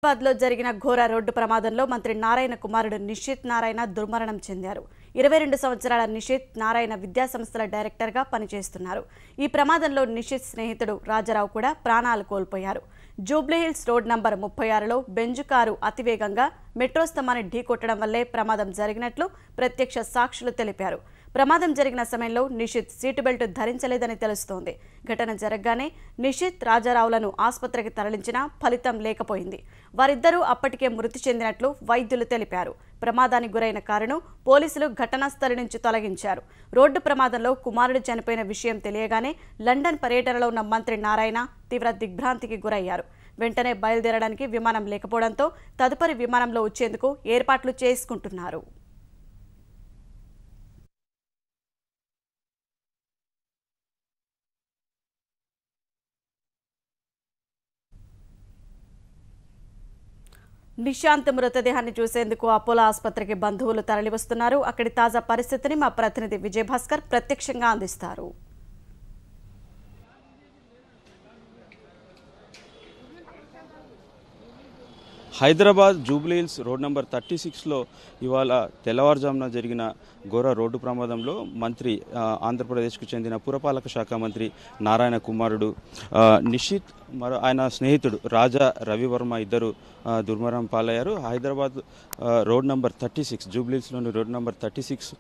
హైదరాబాద్లో జరిగిన ఘోర రోడ్డు ప్రమాదంలో మంత్రి నారాయణ కుమారుడు నిషిత్ నారాయణ దుర్మరణం చెందారు. 22 సంవత్సరాల నిషిత్ నారాయణ విద్యాసంస్థల డైరెక్టర్గా పనిచేస్తున్నారు. ఈ ప్రమాదంలో నిషిత్ స్నేహితుడు రాజారావు కూడా ప్రాణాలు కోల్పోయారు. జూబ్లీహిల్స్ రోడ్ నంబర్ 36లో బెంజు కారు అతివేగంగా మెట్రో స్తంభాన్ని ఢీకొట్టడం వల్లే ప్రమాదం జరిగినట్లు ప్రత్యక్ష సాక్షులు తెలిపారు. ప్రమాదం జరిగిన సమయంలో నిషిత్ సీటు బెల్ట్ ధరించలేదని తెలుస్తోంది. ఘటన జరగగానే నిషిత్ రాజారావులను ఆసుపత్రికి తరలించినా ఫలితం లేకపోయింది. వారిద్దరూ అప్పటికే మృతి చెందినట్లు వైద్యులు తెలిపారు. ప్రమాదానికి గురైన కారును పోలీసులు ఘటనా స్థలి నుంచి తొలగించారు. రోడ్డు ప్రమాదంలో కుమారుడు చనిపోయిన విషయం తెలియగానే లండన్ పర్యటనలో ఉన్న మంత్రి నారాయణ తీవ్ర దిగ్భ్రాంతికి గురయ్యారు. వెంటనే బయలుదేరడానికి విమానం లేకపోవడంతో తదుపరి విమానంలో వచ్చేందుకు ఏర్పాట్లు చేసుకుంటున్నారు. నిశాంత్ మృతదేహాన్ని చూసేందుకు అపోలో ఆసుపత్రికి బంధువులు తరలివస్తున్నారు. అక్కడి తాజా పరిస్థితిని మా ప్రతినిధి విజయభాస్కర్ ప్రత్యక్షంగా అందిస్తారు. హైదరాబాద్ జూబ్లీహిల్స్ రోడ్ నెంబర్ 36లో ఇవాళ తెల్లవారుజామున జరిగిన ఘోర రోడ్డు ప్రమాదంలో మంత్రి ఆంధ్రప్రదేశ్కు చెందిన పురపాలక శాఖ మంత్రి నారాయణ కుమారుడు నిషిత్ ఆయన స్నేహితుడు రాజా రవివర్మ ఇద్దరు దుర్మరణం పాలయ్యారు. హైదరాబాద్ రోడ్ నెంబర్ 36 జూబ్లీహిల్స్లోని రోడ్ నెంబర్ 36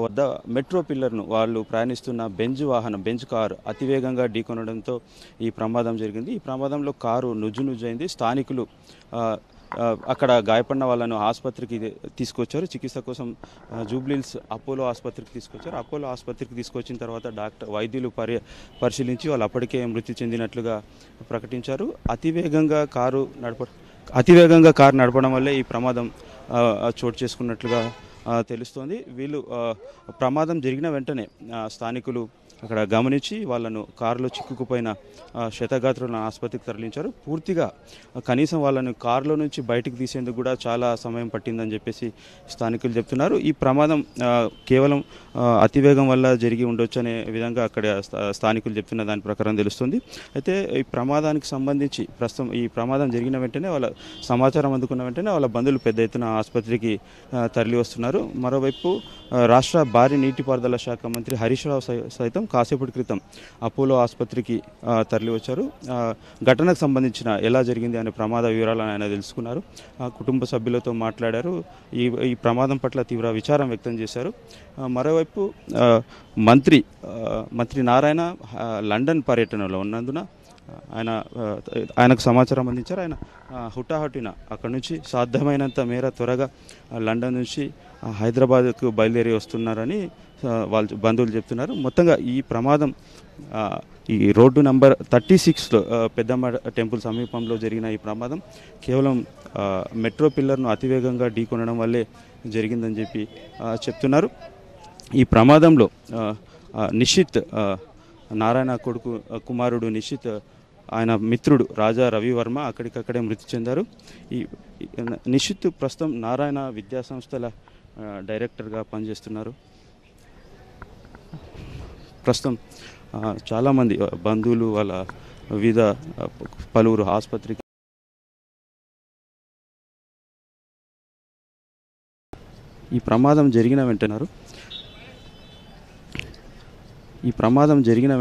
వద్ద మెట్రో పిల్లర్ను వాళ్ళు ప్రయాణిస్తున్న బెంజ్ కారు అతివేగంగా ఢీకొనడంతో ఈ ప్రమాదం జరిగింది. ఈ ప్రమాదంలో కారు నుజ్జునుజ్జైంది. స్థానికులు అక్కడ గాయపడిన వాళ్ళను ఆసుపత్రికి తీసుకొచ్చారు. చికిత్స కోసం జూబ్లీహిల్స్ అపోలో ఆసుపత్రికి తీసుకొచ్చారు. అపోలో ఆసుపత్రికి తీసుకొచ్చిన తర్వాత వైద్యులు పరిశీలించి వాళ్ళు అప్పటికే మృతి చెందినట్లుగా ప్రకటించారు. అతివేగంగా కారు నడపడం వల్లే ఈ ప్రమాదం చోటు చేసుకున్నట్లుగా తెలుస్తోంది. వీళ్ళు ప్రమాదం జరిగిన వెంటనే స్థానికులు అక్కడ గమనించి వాళ్ళను కారులో చిక్కుకుపోయిన క్షతగాత్రులను ఆసుపత్రికి తరలించారు. పూర్తిగా కనీసం వాళ్ళను కారులో నుంచి బయటికి తీసేందుకు కూడా చాలా సమయం పట్టిందని చెప్పేసి స్థానికులు చెప్తున్నారు. ఈ ప్రమాదం కేవలం అతివేగం వల్ల జరిగి ఉండొచ్చు అనే విధంగా అక్కడ స్థానికులు చెప్తున్న దాని ప్రకారం తెలుస్తుంది. అయితే ఈ ప్రమాదానికి సంబంధించి ప్రస్తుతం ఈ ప్రమాదం జరిగిన వెంటనే వాళ్ళ సమాచారం అందుకున్న వెంటనే వాళ్ళ బంధువులు పెద్ద ఎత్తున ఆసుపత్రికి తరలి వస్తున్నారు. మరోవైపు రాష్ట్ర భారీ నీటిపారుదల శాఖ మంత్రి హరీష్ రావు సైతం కాసేపటి క్రితం అపోలో ఆసుపత్రికి తరలి వచ్చారు. ఘటనకు సంబంధించిన ఎలా జరిగింది అనే ప్రమాద వివరాలను ఆయన తెలుసుకున్నారు. కుటుంబ సభ్యులతో మాట్లాడారు. ఈ ప్రమాదం పట్ల తీవ్ర విచారం వ్యక్తం చేశారు. మరోవైపు మంత్రి నారాయణ లండన్ పర్యటనలో ఉన్నందున ఆయనకు సమాచారం అందించారు. ఆయన హుటాహుటిన అక్కడి నుంచి సాధ్యమైనంత మేర త్వరగా లండన్ నుంచి హైదరాబాద్కు బయలుదేరి వస్తున్నారని వాళ్ళు బంధువులు చెప్తున్నారు. మొత్తంగా ఈ ప్రమాదం ఈ రోడ్డు నంబర్ 36లో పెద్దమ్మ టెంపుల్ సమీపంలో జరిగిన ఈ ప్రమాదం కేవలం మెట్రో పిల్లర్ను అతివేగంగా ఢీకొనడం వల్లే జరిగిందని చెప్పి చెప్తున్నారు. ఈ ప్రమాదంలో నిషిత్ నారాయణ కుమారుడు నిషిత్ ఆయన మిత్రుడు రాజా రవివర్మ అక్కడికక్కడే మృతి చెందారు. ఈ నిషిత్ ప్రస్తుతం నారాయణ విద్యాసంస్థల డైరెక్టర్గా పనిచేస్తున్నారు. ప్రస్తుతం చాలామంది బంధువులు వాళ్ళ వివిధ పలువురు ఆసుపత్రికి ఈ ప్రమాదం జరిగిన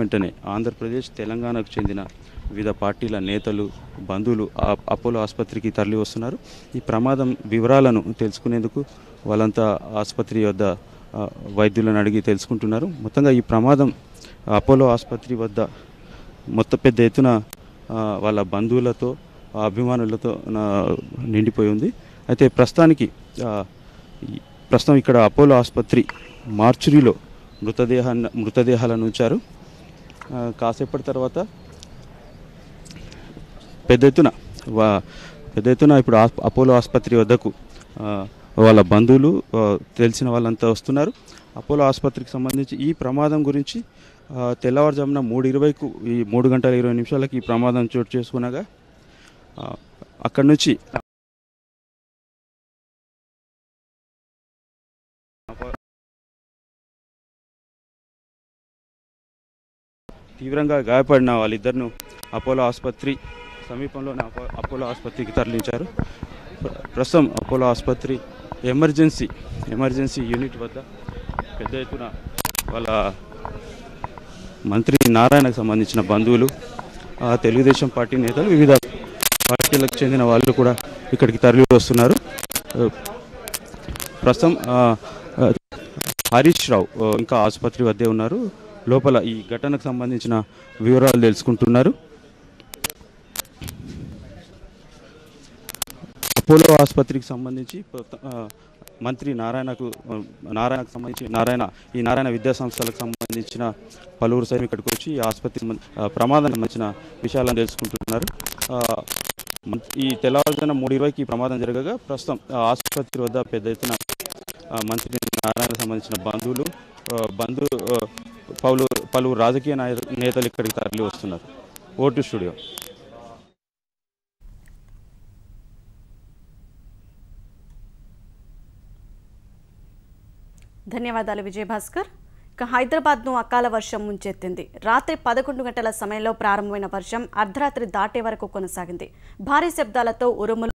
వెంటనే ఆంధ్రప్రదేశ్ తెలంగాణకు చెందిన వివిధ పార్టీల నేతలు బంధువులు అపోలో ఆసుపత్రికి తరలి వస్తున్నారు. ఈ ప్రమాదం వివరాలను తెలుసుకునేందుకు వాళ్ళంతా ఆసుపత్రి వద్ద వైద్యులను అడిగి తెలుసుకుంటున్నారు. మొత్తంగా ఈ ప్రమాదం అపోలో ఆసుపత్రి వద్ద పెద్ద ఎత్తున వాళ్ళ బంధువులతో అభిమానులతో నిండిపోయి ఉంది. అయితే ప్రస్తుతం ఇక్కడ అపోలో ఆసుపత్రి మార్చురీలో మృతదేహాలను ఉంచారు. కాసేపటి తర్వాత పెద్ద ఎత్తున ఇప్పుడు అపోలో ఆసుపత్రి వద్దకు వాళ్ళ బంధువులు తెలిసిన వాళ్ళంతా వస్తున్నారు. అపోలో ఆసుపత్రికి సంబంధించి ఈ ప్రమాదం గురించి తెల్లవారుజామున 3:20కు ఈ 3 గంటల 20 నిమిషాలకి ఈ ప్రమాదం చోటు చేసుకునగా అక్కడి నుంచి తీవ్రంగా గాయపడిన వాళ్ళిద్దరిను అపోలో ఆసుపత్రి సమీపంలోని అపోలో ఆసుపత్రికి తరలించారు. ప్రస్తుతం అపోలో ఆసుపత్రి ఎమర్జెన్సీ యూనిట్ వద్ద పెద్ద ఎత్తున వాళ్ళ మంత్రి నారాయణకు సంబంధించిన బంధువులు, తెలుగుదేశం పార్టీ నేతలు, వివిధ పార్టీలకు చెందిన వాళ్ళు కూడా ఇక్కడికి తరలి వస్తున్నారు. ప్రస్తుతం హరీష్ రావు ఇంకా ఆసుపత్రి వద్దే ఉన్నారు. లోపల ఈ ఘటనకు సంబంధించిన వివరాలు తెలుసుకుంటున్నారు. అపోలో ఆసుపత్రికి సంబంధించి మంత్రి నారాయణకు సంబంధించి నారాయణ విద్యా సంస్థలకు సంబంధించిన పలువురు సైతం ఇక్కడికి వచ్చి ఈ ఆసుపత్రి ప్రమాదానికి సంబంధించిన విషయాలను తెలుసుకుంటున్నారు. ఈ తెల్లవారుజామున 3:20కి ప్రమాదం జరగగా ప్రస్తుతం ఆసుపత్రి వద్ద పెద్ద ఎత్తున మంత్రి నారాయణకు సంబంధించిన పలువురు రాజకీయ నేతలు ఇక్కడికి తరలి వస్తున్నారు. Vote studio. ధన్యవాదాలు విజయభాస్కర్. ఇక హైదరాబాద్ను అకాల వర్షం ముంచెత్తింది. రాత్రి 11 గంటల సమయంలో ప్రారంభమైన వర్షం అర్ధరాత్రి దాటే వరకు కొనసాగింది. భారీ శబ్దాలతో ఉరుములు